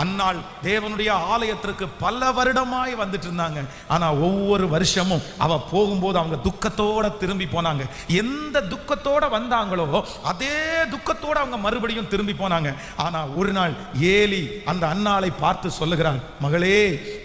அன்னாள் தேவனுடைய ஆலயத்திற்கு பல வருடமாய் வந்துட்டு இருந்தாங்க. ஆனா ஒவ்வொரு வருஷமும் அவ போகும்போது அவங்க துக்கத்தோட திரும்பி போனாங்க. எந்த துக்கத்தோட வந்தாங்களோ அதே துக்கத்தோட அவங்க மறுபடியும் திரும்பி போனாங்க. ஆனா ஒரு நாள் ஏலி அந்த அன்னாளை பார்த்து சொல்லுகிறான், மகளே,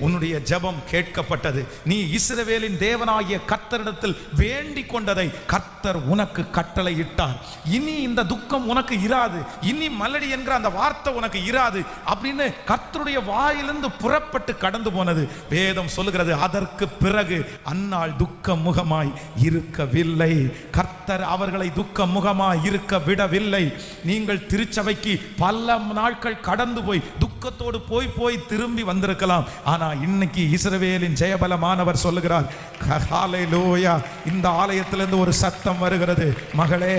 உன்னுடைய ஜெபம் கேட்கப்பட்டது. நீ இஸ்ரவேலின் தேவனாகிய கர்த்தரிடத்தில் வேண்டிக் கொண்டதை கர்த்தர் உனக்கு கட்டளை இட்டார். இனி இந்த துக்கம் உனக்கு இராது, இனி மலடி என்கிற அந்த வார்த்தை உனக்கு இராது அப்படின்னு கர்த்தருடைய வாயிலிருந்து புறப்பட்டு கடந்து போனது வேதம் சொல்லுகிறது. அதற்கு பிறகு அன்னாள் துக்க முகமாய் இருக்கவில்லை. கர்த்தர் அவர்களை துக்க முகமாய் இருக்க விடவில்லை. நீங்கள் திருச்சபைக்கு பல நாட்கள் கடந்து போய் துக்கத்தோடு போய் திரும்பி வந்திருக்கலாம். ஆனா இன்னைக்கு இஸ்ரவேலின் ஜெயபலமானவர் சொல்லுகிறார், ஹல்லேலூயா, இந்த ஆலயத்திலிருந்து ஒரு சத்தம் வருகிறது, மகளே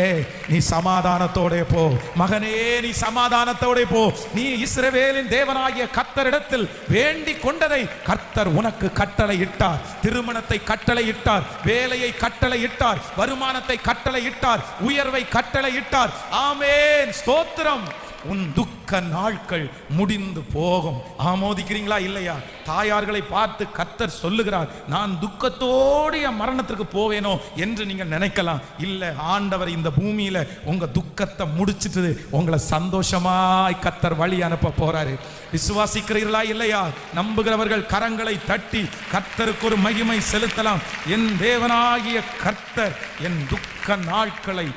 நீ சமாதானத்தோட போ, மகனே நீ சமாதானத்தோட போ. நீ இஸ்ரவேலின் தேவனாகிய கர்த்தரிடத்தில் வேண்டிக் கொண்டதை கர்த்தர் உனக்கு கட்டளை இட்டார். திருமணத்தை கட்டளை இட்டார், வேலையை கட்டளை இட்டார், வருமானத்தை கட்டளை இட்டார், உயர்வை கட்டளை இட்டார். ஆமென், ஸ்தோத்திரம். உன் துக்க நாட்கள் முடிந்து போகும். ஆமோதிக்கிறீங்களா இல்லையா? தாயார்களை பார்த்து கர்த்தர் சொல்லுகிறார், நான் துக்கத்தோடு என் மரணத்திற்கு போவேனோ என்று நீங்க நினைக்கலாம். இல்ல, ஆண்டவர் இந்த பூமியில உங்க துக்கத்தை முடிச்சிட்டு உங்களை சந்தோஷமாய் கர்த்தர் வழி அனுப்ப போறாரு. விசுவாசிக்கிறீர்களா இல்லையா? நம்புகிறவர்கள் கரங்களை தட்டி கர்த்தருக்கு ஒரு மகிமை செலுத்தலாம். என் தேவனாகிய கர்த்தர் என் துக்க நாட்களை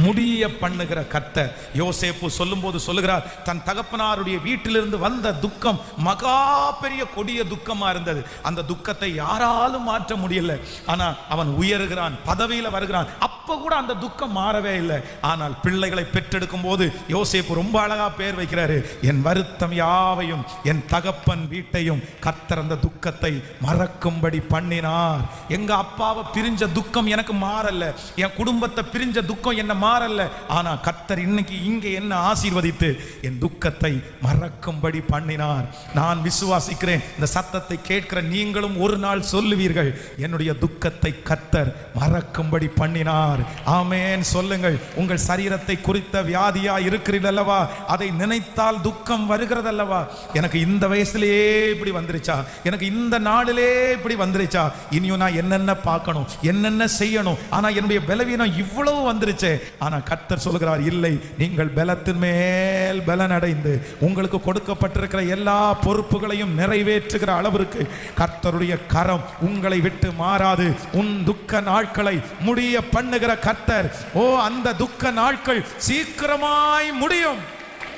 முடிய பண்ணுகிற கர்த்தர். யோசேப்பு சொல்லும் போது சொல்லுகிறார், தன் தகப்பனாருடைய வீட்டிலிருந்து வந்த துக்கம் மகா பெரிய கொடிய துக்கமா இருந்தது. அந்த துக்கத்தை யாராலும் மாற்ற முடியல. ஆனா அவன் உயர்கிறான், பதவியில வருகிறான். அப்ப கூட அந்த துக்கம் மாறவே இல்லை. ஆனால் பிள்ளைகளை பெற்றெடுக்கும் போது யோசேப்பு ரொம்ப அழகா பேர் வைக்கிறாரு, என் வருத்தம் யாவையும் என் தகப்பன் வீட்டையும் கர்த்தர் அந்த துக்கத்தை மறக்கும்படி பண்ணினார். எங்க அப்பாவை பிரிஞ்ச துக்கம் எனக்கு மாறல, என் குடும்பத்தை பிரிஞ்ச துக்கம் என்ன மாறல்ல. ஆனா கர்த்தர் இன்னைக்கு இங்கே என்ன ஆசீர்வதித்து என் துக்கத்தை மறக்கும்படி பண்ணினார். நான் விசுவாசிக்கிறேன், இந்த சத்தத்தை கேட்கிற நீங்களும் ஒரு நாள் சொல்லுவீர்கள், என்னுடைய துக்கத்தை கர்த்தர் மறக்கும்படி பண்ணினார். ஆமென் சொல்லுங்கள். உங்கள் சரீரத்தை குறித்த வியாதியா இருக்கிறீர்கள் அல்லவா, அதை நினைத்தால் துக்கம் வருகிறது அல்லவா. எனக்கு இந்த வயசுலயே இப்படி வந்துருச்சா, எனக்கு இந்த நாளிலே இப்படி வந்துருச்சா, இனியும் நான் என்னென்ன பார்க்கணும், என்னென்ன செய்யணும், ஆனா என்னுடைய பலவீனம் இவ்வளவு வந்துருச்சே. ஆனா கர்த்தர் சொல்கிறார், இல்லை, நீங்கள் பலத்தின் மேல் பலன் அடைந்து உங்களுக்கு கொடுக்கப்பட்டிருக்கிற எல்லா பொறுப்புகளையும் நிறைவேற்றுகிற அளவிற்கு கர்த்தருடைய கரம் உங்களை விட்டு மாறாது. உன் துக்க நாட்களை முடிய பண்ணுகிற கர்த்தர், ஓ அந்த துக்க நாட்கள் சீக்கிரமாய் முடியும்,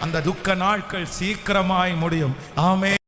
அந்த துக்க நாட்கள் சீக்கிரமாய் முடியும். ஆமென்.